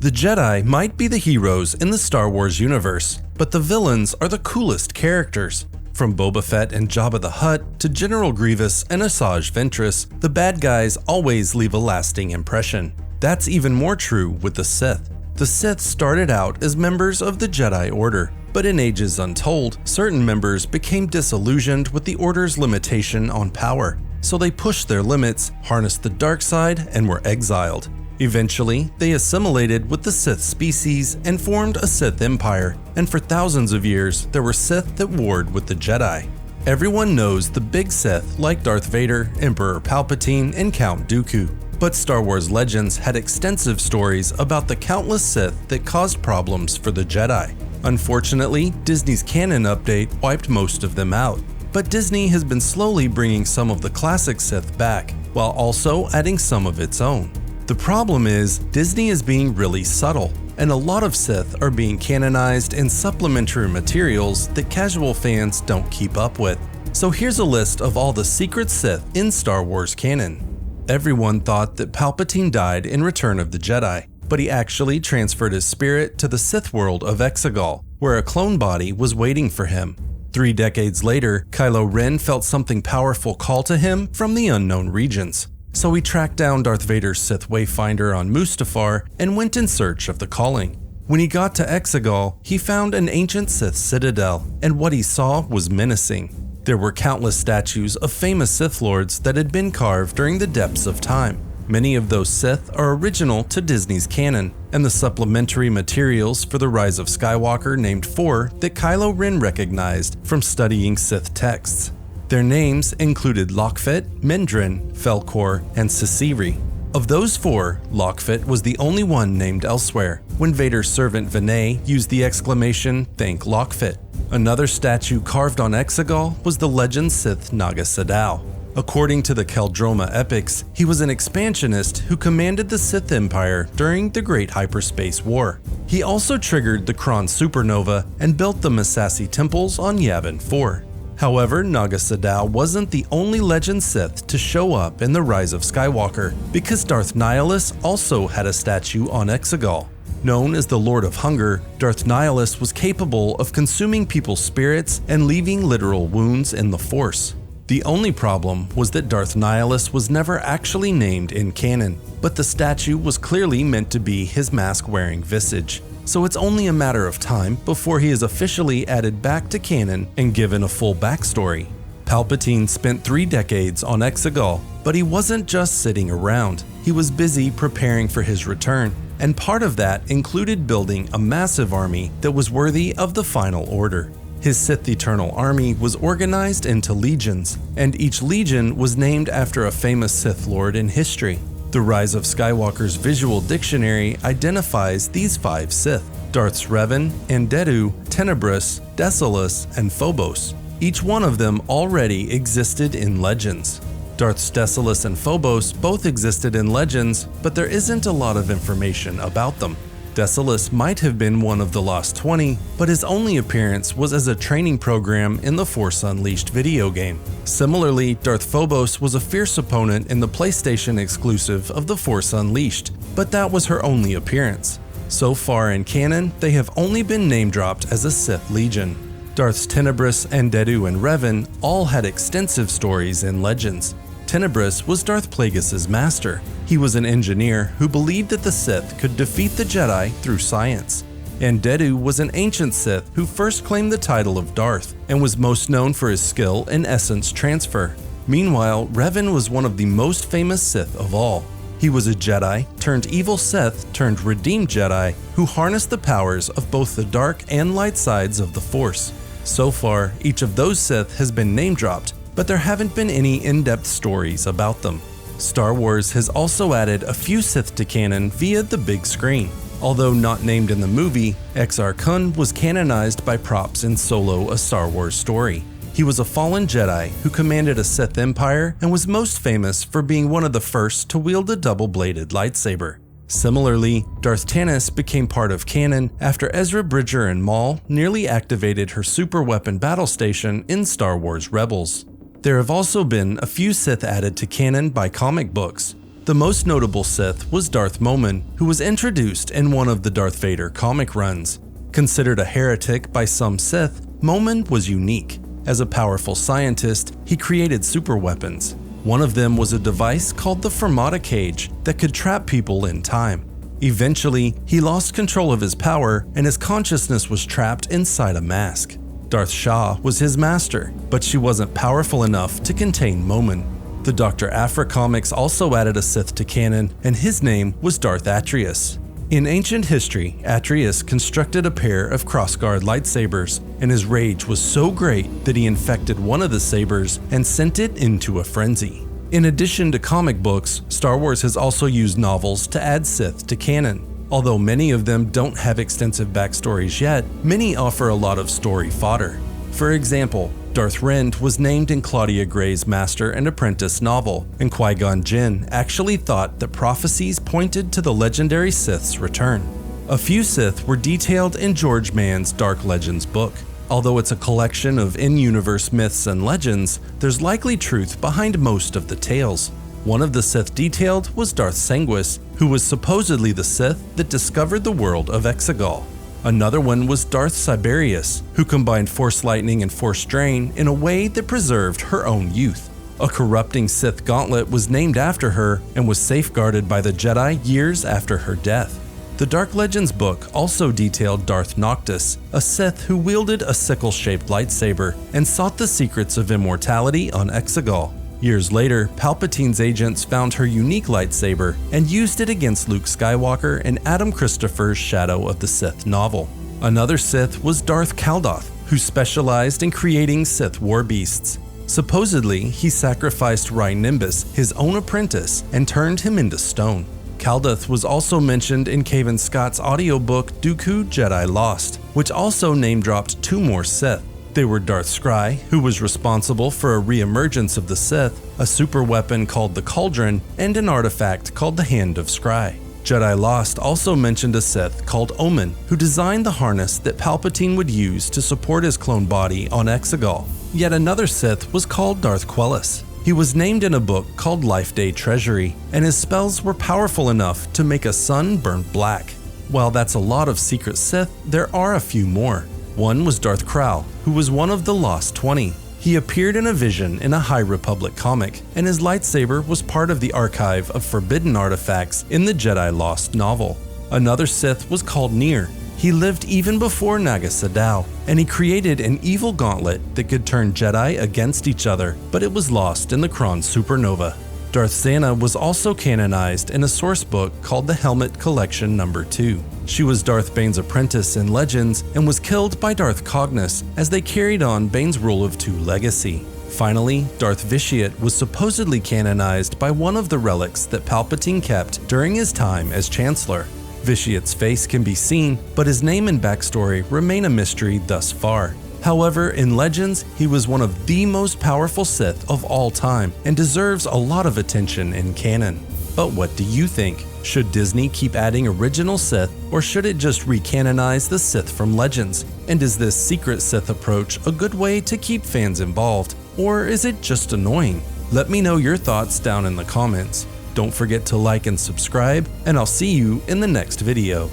The Jedi might be the heroes in the Star Wars universe, but the villains are the coolest characters. From Boba Fett and Jabba the Hutt to General Grievous and Asajj Ventress, the bad guys always leave a lasting impression. That's even more true with the Sith. The Sith started out as members of the Jedi Order, but in ages untold, certain members became disillusioned with the Order's limitation on power. So they pushed their limits, harnessed the dark side, and were exiled. Eventually, they assimilated with the Sith species and formed a Sith empire, and for thousands of years, there were Sith that warred with the Jedi. Everyone knows the big Sith like Darth Vader, Emperor Palpatine, and Count Dooku, but Star Wars Legends had extensive stories about the countless Sith that caused problems for the Jedi. Unfortunately, Disney's Canon update wiped most of them out, but Disney has been slowly bringing some of the classic Sith back, while also adding some of its own. The problem is, Disney is being really subtle, and a lot of Sith are being canonized in supplementary materials that casual fans don't keep up with. So here's a list of all the secret Sith in Star Wars canon. Everyone thought that Palpatine died in Return of the Jedi, but he actually transferred his spirit to the Sith world of Exegol, where a clone body was waiting for him. 3 decades later, Kylo Ren felt something powerful call to him from the unknown regions. So he tracked down Darth Vader's Sith Wayfinder on Mustafar and went in search of the calling. When he got to Exegol, he found an ancient Sith citadel, and what he saw was menacing. There were countless statues of famous Sith Lords that had been carved during the depths of time. Many of those Sith are original to Disney's canon, and the supplementary materials for The Rise of Skywalker named 4 that Kylo Ren recognized from studying Sith texts. Their names included Lokfet, Mendrin, Felkor, and Sisiri. Of those 4, Lokfet was the only one named elsewhere, when Vader's servant Vinay used the exclamation, "Thank Lokfet." Another statue carved on Exegol was the legend Sith Naga Sadow. According to the Keldroma epics, he was an expansionist who commanded the Sith Empire during the Great Hyperspace War. He also triggered the Kron supernova and built the Massassi temples on Yavin 4. However, Naga Sadow wasn't the only legend Sith to show up in The Rise of Skywalker, because Darth Nihilus also had a statue on Exegol. Known as the Lord of Hunger, Darth Nihilus was capable of consuming people's spirits and leaving literal wounds in the Force. The only problem was that Darth Nihilus was never actually named in canon, but the statue was clearly meant to be his mask-wearing visage. So it's only a matter of time before he is officially added back to canon and given a full backstory. Palpatine spent 3 decades on Exegol, but he wasn't just sitting around. He was busy preparing for his return, and part of that included building a massive army that was worthy of the Final Order. His Sith Eternal Army was organized into legions, and each legion was named after a famous Sith Lord in history. The Rise of Skywalker's visual dictionary identifies these 5 Sith: Darths Revan, Andedu, Tenebrous, Dessalus, and Phobos. Each one of them already existed in Legends. Darths Dessalus and Phobos both existed in Legends, but there isn't a lot of information about them. Dessalus might have been one of the Lost 20, but his only appearance was as a training program in the Force Unleashed video game. Similarly, Darth Phobos was a fierce opponent in the PlayStation exclusive of The Force Unleashed, but that was her only appearance. So far in canon, they have only been name-dropped as a Sith Legion. Darths Tenebrous, Andedu, and Revan all had extensive stories in Legends. Tenebrous was Darth Plagueis' master. He was an engineer who believed that the Sith could defeat the Jedi through science. Andedu was an ancient Sith who first claimed the title of Darth and was most known for his skill in essence transfer. Meanwhile, Revan was one of the most famous Sith of all. He was a Jedi turned evil Sith turned redeemed Jedi who harnessed the powers of both the dark and light sides of the Force. So far, each of those Sith has been name-dropped, but there haven't been any in-depth stories about them. Star Wars has also added a few Sith to canon via the big screen. Although not named in the movie, Exar Kun was canonized by props in Solo: A Star Wars Story. He was a fallen Jedi who commanded a Sith Empire and was most famous for being one of the first to wield a double-bladed lightsaber. Similarly, Darth Tanis became part of canon after Ezra Bridger and Maul nearly activated her superweapon battle station in Star Wars Rebels. There have also been a few Sith added to canon by comic books. The most notable Sith was Darth Momin, who was introduced in one of the Darth Vader comic runs. Considered a heretic by some Sith, Momin was unique. As a powerful scientist, he created superweapons. One of them was a device called the Fermata Cage that could trap people in time. Eventually, he lost control of his power and his consciousness was trapped inside a mask. Darth Shah was his master, but she wasn't powerful enough to contain Momin. The Dr. Aphra comics also added a Sith to canon, and his name was Darth Atreus. In ancient history, Atreus constructed a pair of crossguard lightsabers, and his rage was so great that he infected one of the sabers and sent it into a frenzy. In addition to comic books, Star Wars has also used novels to add Sith to canon. Although many of them don't have extensive backstories yet, many offer a lot of story fodder. For example, Darth Rend was named in Claudia Gray's Master and Apprentice novel, and Qui-Gon Jinn actually thought that prophecies pointed to the legendary Sith's return. A few Sith were detailed in George Mann's Dark Legends book. Although it's a collection of in-universe myths and legends, there's likely truth behind most of the tales. One of the Sith detailed was Darth Sanguis, who was supposedly the Sith that discovered the world of Exegol. Another one was Darth Siberius, who combined Force Lightning and Force Drain in a way that preserved her own youth. A corrupting Sith gauntlet was named after her and was safeguarded by the Jedi years after her death. The Dark Legends book also detailed Darth Noctis, a Sith who wielded a sickle-shaped lightsaber and sought the secrets of immortality on Exegol. Years later, Palpatine's agents found her unique lightsaber and used it against Luke Skywalker in Adam Christopher's Shadow of the Sith novel. Another Sith was Darth Kaldoth, who specialized in creating Sith war beasts. Supposedly, he sacrificed Rhy Nimbus, his own apprentice, and turned him into stone. Kaldoth was also mentioned in Cavan Scott's audiobook Dooku Jedi Lost, which also name-dropped two more Sith. They were Darth Scry, who was responsible for a re-emergence of the Sith, a super weapon called the Cauldron, and an artifact called the Hand of Scry. Jedi Lost also mentioned a Sith called Omen, who designed the harness that Palpatine would use to support his clone body on Exegol. Yet another Sith was called Darth Quellis. He was named in a book called Life Day Treasury, and his spells were powerful enough to make a sun burn black. While that's a lot of secret Sith, there are a few more. One was Darth Krall, who was one of the Lost 20. He appeared in a vision in a High Republic comic, and his lightsaber was part of the archive of forbidden artifacts in the Jedi Lost novel. Another Sith was called Nier. He lived even before Naga Sadow, and he created an evil gauntlet that could turn Jedi against each other, but it was lost in the Kron supernova. Darth Zana was also canonized in a source book called the Helmet Collection No. 2. She was Darth Bane's apprentice in Legends and was killed by Darth Cognis as they carried on Bane's Rule of Two legacy. Finally, Darth Vitiate was supposedly canonized by one of the relics that Palpatine kept during his time as Chancellor. Vitiate's face can be seen, but his name and backstory remain a mystery thus far. However, in Legends, he was one of the most powerful Sith of all time and deserves a lot of attention in canon. But what do you think? Should Disney keep adding original Sith, or should it just recanonize the Sith from Legends? And is this secret Sith approach a good way to keep fans involved, or is it just annoying? Let me know your thoughts down in the comments. Don't forget to like and subscribe, and I'll see you in the next video.